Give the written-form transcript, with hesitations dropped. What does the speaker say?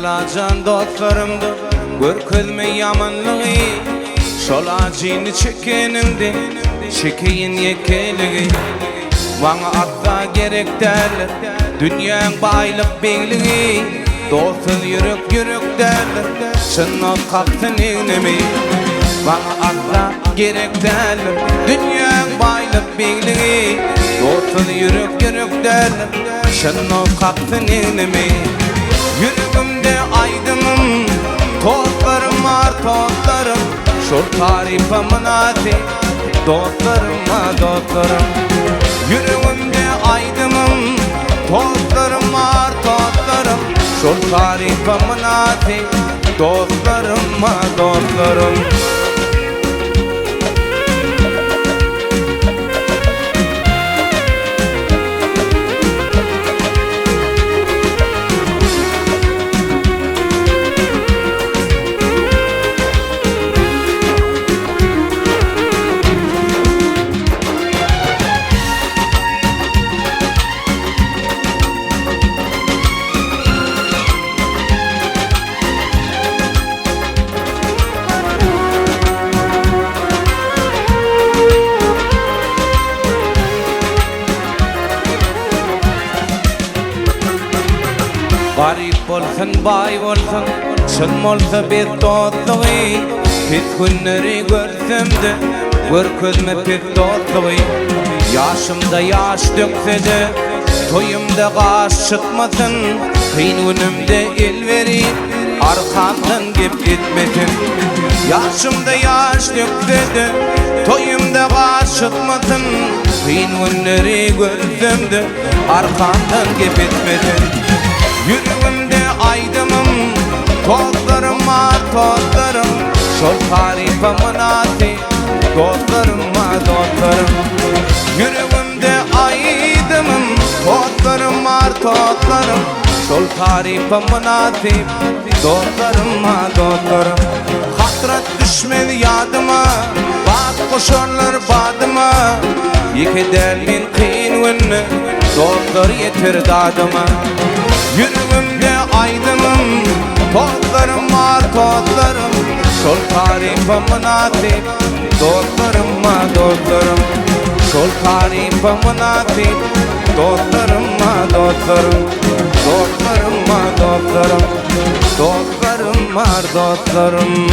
Yarlacan dostlarımdı görkezme yamanlığı şol acını çekenimdi çekeyin yekeligi bana atla gerek derler dünyanın baylık beyligi dostun yürük yürük derler şınnak kalktın inemi bana atla gerek derler dünyanın baylık beyligi dostun yürük yürük derler şınnak kalktın inemi yüreğimde aydınım tozlarım var tozlarım şol tarifamın adı dostlarım yüreğimde aydınım tozlarım var tozlarım şol tarifamın adı dostlarım Garip olsun, bay olsun, şın olsa bir dostluğu Pis günleri görsem de, görkezme pis dostluğu Yaşımda yaş dökse de, toyumda kaş çıkmasın Kıyın önümde el verip, arkamdan gep gitmesin Yaşımda yaş dökse de, toyumda kaş çıkmasın Kıyın günleri görsem de, arkamdan gep gitmesin Yüreğimde aydınım, tozlarım var tozlarım Şol tarifamın adı, dostlarım Yüreğimde aydınım, tozlarım var tozlarım Şol tarifamın adı, dostlarım Hatrat düşmedi yadıma, bak koşarlar badıma Yeke derlin kıyın önüne, dostlar yeter dadıma Yüreğimde aydınım, tozlarım var tozlarım Şol tarifamın adı, dostlarım Şol tarifamın adı, dostlarım Dostlarım